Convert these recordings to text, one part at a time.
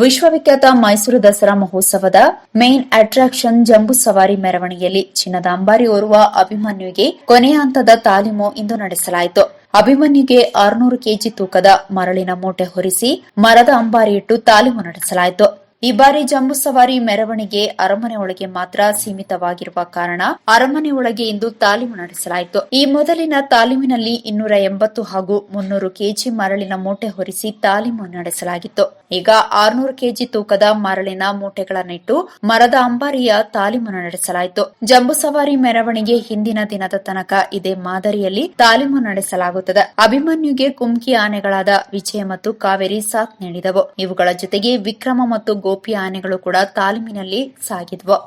ವಿಶ್ವವಿಖ್ಯಾತ ಮೈಸೂರು ದಸರಾ ಮಹೋತ್ಸವದ main attraction ಜಂಬೂ ಸವಾರಿ ಮೆರವಣಿಗೆಯಲ್ಲಿ ಚಿನ್ನದ ಅಂಬಾರಿ ಓರ್ವ ಅಭಿಮನ್ಯುವಿಗೆ ಕೊನೆಯ ಹಂತದ ತಾಲೀಮು ಇಂದು ನಡೆಸಲಾಯಿತು. ಅಭಿಮನ್ಯುಗೆ 600 ಕೆಜಿ ತೂಕದ ಮರಳಿನ ಮೂಟೆ ಹೊರಿಸಿ ಮರದ ಅಂಬಾರಿ ಇಟ್ಟು ತಾಲೀಮು ನಡೆಸಲಾಯಿತು. ಈ ಬಾರಿ ಜಂಬೂ ಸವಾರಿ ಮೆರವಣಿಗೆ ಅರಮನೆ ಒಳಗೆ ಮಾತ್ರ ಸೀಮಿತವಾಗಿರುವ ಕಾರಣ ಅರಮನೆ ಒಳಗೆ ಇಂದು ತಾಲೀಮು ನಡೆಸಲಾಯಿತು. ಈ ಮೊದಲಿನ ತಾಲೀಮಿನಲ್ಲಿ 280 ಹಾಗೂ 300 ಕೆಜಿ ಮರಳಿನ ಮೂಟೆ ಹೊರಿಸಿ ತಾಲೀಮು ನಡೆಸಲಾಗಿತ್ತು. ಈಗ 600 ಕೆಜಿ ತೂಕದ ಮರಳಿನ ಮೂಟೆಗಳನ್ನಿಟ್ಟು ಮರದ ಅಂಬಾರಿಯ ತಾಲೀಮು ನಡೆಸಲಾಯಿತು. ಜಂಬೂ ಸವಾರಿ ಮೆರವಣಿಗೆ ಹಿಂದಿನ ದಿನದ ತನಕ ಇದೇ ಮಾದರಿಯಲ್ಲಿ ತಾಲೀಮು ನಡೆಸಲಾಗುತ್ತದೆ. ಅಭಿಮನ್ಯುಗೆ ಕುಮ್ಕಿ ಆನೆಗಳಾದ ವಿಜಯ ಮತ್ತು ಕಾವೇರಿ ಸಾಥ್ ನೀಡಿದವು. ಇವುಗಳ ಜೊತೆಗೆ ವಿಕ್ರಮ ಮತ್ತು ಗೋಪಿ ಆನೆಗಳು ಕೂಡ ತಾಲೀಮಿನಲ್ಲಿ ಸಾಗಿದ್ವು.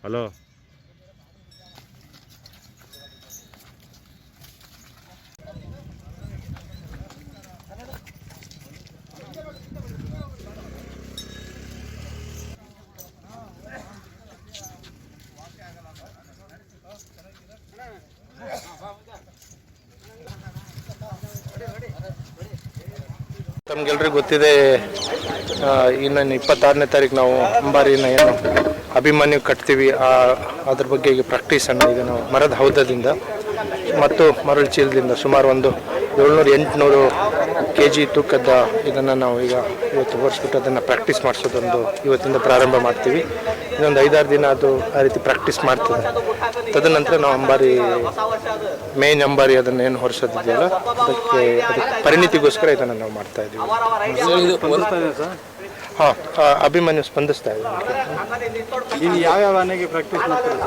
ಹಲೋ, ತಮ್ಗೆಲ್ರಿಗೂ ಗೊತ್ತಿದೆ, ಇನ್ನು 26ನೇ ತಾರೀಕು ನಾವು ಅಂಬಾರಿನ ಏನು ಅಭಿಮನ್ಯು ಕಟ್ತೀವಿ, ಅದ್ರ ಬಗ್ಗೆ ಈಗ ಪ್ರಾಕ್ಟೀಸ್ ಅನ್ನು ಈಗ ನಾವು ಮರದ ಹೌದದಿಂದ ಮತ್ತು ಮರಳು ಚೀಲದಿಂದ ಸುಮಾರು ಒಂದು 700-800 ಕೆಜಿ ತೂಕದ ಇದನ್ನು ನಾವು ಈಗ ಇವತ್ತು ಹೊರಿಸ್ಬಿಟ್ಟು ಅದನ್ನು ಪ್ರಾಕ್ಟೀಸ್ ಮಾಡಿಸೋದೊಂದು ಇವತ್ತಿಂದ ಪ್ರಾರಂಭ ಮಾಡ್ತೀವಿ. ಇನ್ನೊಂದು 5-6 ದಿನ ಅದು ಆ ರೀತಿ ಪ್ರಾಕ್ಟೀಸ್ ಮಾಡ್ತದೆ. ತದನಂತರ ನಾವು ಅಂಬಾರಿ ಮೇನ್ ಅಂಬಾರಿ ಅದನ್ನು ಏನು ಹೊರಿಸೋದಿದೆಯಲ್ಲ ಅದಕ್ಕೆ ಪರಿಣಿತಿಗೋಸ್ಕರ ಇದನ್ನು ನಾವು ಮಾಡ್ತಾ ಇದ್ದೀವಿ. ಹಾಂ, ಅಭಿಮನ್ಯು ಸ್ಪಂದಿಸ್ತಾ ಇದ್ದೀವಿ. ಯಾವ್ಯಾವ ಆನೆಗೆ ಪ್ರಾಕ್ಟೀಸ್ ಮಾಡ್ತಾರೆ?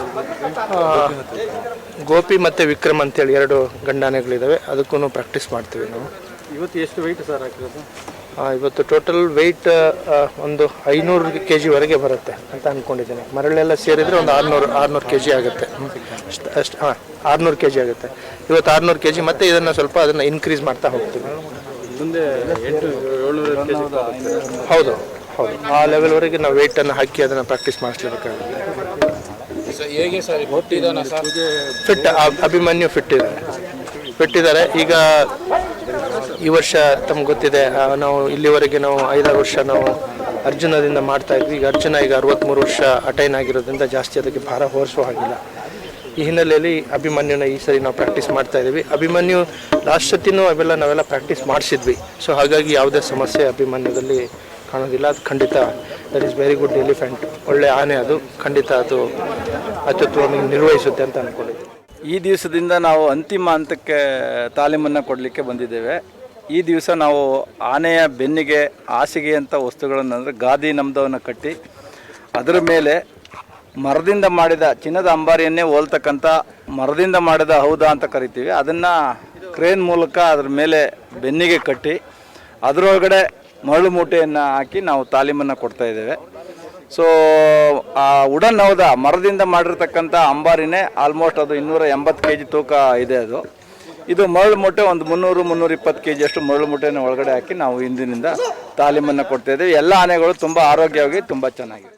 ಗೋಪಿ ಮತ್ತು ವಿಕ್ರಮ್ ಅಂತೇಳಿ 2 ಗಂಡಾನೆಗಳಿದ್ದಾವೆ, ಅದಕ್ಕೂ ಪ್ರಾಕ್ಟೀಸ್ ಮಾಡ್ತೀವಿ ನಾವು. ಇವತ್ತು ಎಷ್ಟು ವೆಯ್ಟ್ ಸರ್ ಹಾಕಿರೋದು? ಇವತ್ತು ಟೋಟಲ್ ವೆಯ್ಟ್ ಒಂದು 500 ಕೆಜಿ ವರೆಗೆ ಬರುತ್ತೆ ಅಂತ ಅಂದ್ಕೊಂಡಿದ್ದೀನಿ. ಮರಳೆಲ್ಲ ಸೇರಿದರೆ ಒಂದು 600 ಕೆಜಿ ಆಗುತ್ತೆ. ಅಷ್ಟು 600 ಕೆಜಿ ಆಗುತ್ತೆ. ಇವತ್ತು 600 ಕೆಜಿ, ಮತ್ತು ಇದನ್ನು ಸ್ವಲ್ಪ ಅದನ್ನು ಇನ್ಕ್ರೀಸ್ ಮಾಡ್ತಾ ಹೋಗ್ತೀವಿ. ಮುಂದೆ 800-700 ಕೆಜಿ. ಹೌದು, ಆ ಲೆವೆಲ್ವರೆಗೆ ನಾವು ವೆಯ್ಟನ್ನು ಹಾಕಿ ಅದನ್ನು ಪ್ರಾಕ್ಟೀಸ್ ಮಾಡಿಸ್ಲೇಬೇಕಾಗುತ್ತೆ. ಹೇಗೆ ಸರ್ ಫಿಟ್ ಅಭಿಮನ್ಯು ಫಿಟ್ ಇದ್ದಾರೆ. ಈಗ ಈ ವರ್ಷ ತಮ್ಗೆ ಗೊತ್ತಿದೆ, ನಾವು ಇಲ್ಲಿವರೆಗೆ ನಾವು 5-6 ವರ್ಷ ನಾವು ಅರ್ಜುನದಿಂದ ಮಾಡ್ತಾ ಇದ್ವಿ. ಈಗ ಅರ್ಜುನ ಈಗ 63 ವರ್ಷ ಅಟೈನ್ ಆಗಿರೋದ್ರಿಂದ ಜಾಸ್ತಿ ಅದಕ್ಕೆ ಭಾರ ಹೊರಿಸೋ ಹಾಗಿಲ್ಲ. ಈ ಹಿನ್ನೆಲೆಯಲ್ಲಿ ಅಭಿಮನ್ಯುನ ಈ ಸರಿ ನಾವು ಪ್ರಾಕ್ಟೀಸ್ ಮಾಡ್ತಾ ಇದ್ದೀವಿ. ಅಭಿಮನ್ಯು ಲಾಸ್ಟ್ ಸತಿನೂ ನಾವೆಲ್ಲ ಪ್ರಾಕ್ಟೀಸ್ ಮಾಡಿಸಿದ್ವಿ. ಸೊ ಹಾಗಾಗಿ ಯಾವುದೇ ಸಮಸ್ಯೆ ಅಭಿಮನ್ಯುದಲ್ಲಿ ಕಾಣೋದಿಲ್ಲ. ಅದು ಖಂಡಿತ that is very good elephant, ಒಳ್ಳೆ ಆನೆ. ಅದು ಖಂಡಿತ ಅದು ಅತ್ಯುತ್ತಮವಾಗಿ ನಿರ್ವಹಿಸುತ್ತೆ ಅಂತ ಅಂದ್ಕೊಂಡಿದ್ವಿ. ಈ ದಿವಸದಿಂದ ನಾವು ಅಂತಿಮ ಹಂತಕ್ಕೆ ತಾಲೀಮನ್ನು ಕೊಡಲಿಕ್ಕೆ ಬಂದಿದ್ದೇವೆ. ಈ ದಿವಸ ನಾವು ಆನೆಯ ಬೆನ್ನಿಗೆ ಹಾಸಿಗೆ ಅಂತ ವಸ್ತುಗಳನ್ನು, ಅಂದರೆ ಗಾದಿ ನಮ್ದವನ್ನು ಕಟ್ಟಿ ಅದರ ಮೇಲೆ ಮರದಿಂದ ಮಾಡಿದ ಚಿನ್ನದ ಅಂಬಾರಿಯನ್ನೇ ಹೋಲ್ತಕ್ಕಂಥ ಮರದಿಂದ ಮಾಡಿದ ಹೌದಾ ಅಂತ ಕರಿತೀವಿ, ಅದನ್ನು ಕ್ರೇನ್ ಮೂಲಕ ಅದ್ರ ಮೇಲೆ ಬೆನ್ನಿಗೆ ಕಟ್ಟಿ ಅದರೊಳಗಡೆ ಮರಳು ಮೂಟೆಯನ್ನು ಹಾಕಿ ನಾವು ತಾಲೀಮನ್ನು ಕೊಡ್ತಾ ಇದ್ದೇವೆ. ಸೊ ಆ ಉಡನ್ ಹೌದಾ ಮರದಿಂದ ಮಾಡಿರ್ತಕ್ಕಂಥ ಅಂಬಾರಿನೇ ಆಲ್ಮೋಸ್ಟ್ ಅದು 280 ಕೆಜಿ ತೂಕ ಇದೆ. ಇದು ಮರಳು ಮೂಟೆ ಒಂದು 300-320 ಕೆಜಿ ಅಷ್ಟು ಮರಳು ಮೂಟೆಯನ್ನು ಒಳಗಡೆ ಹಾಕಿ ನಾವು ಇಂದಿನಿಂದ ತಾಲೀಮನ್ನು ಕೊಡ್ತಾ ಇದ್ದೇವೆ. ಎಲ್ಲ ಆನೆಗಳು ತುಂಬ ಆರೋಗ್ಯವಾಗಿ ತುಂಬ ಚೆನ್ನಾಗಿದೆ.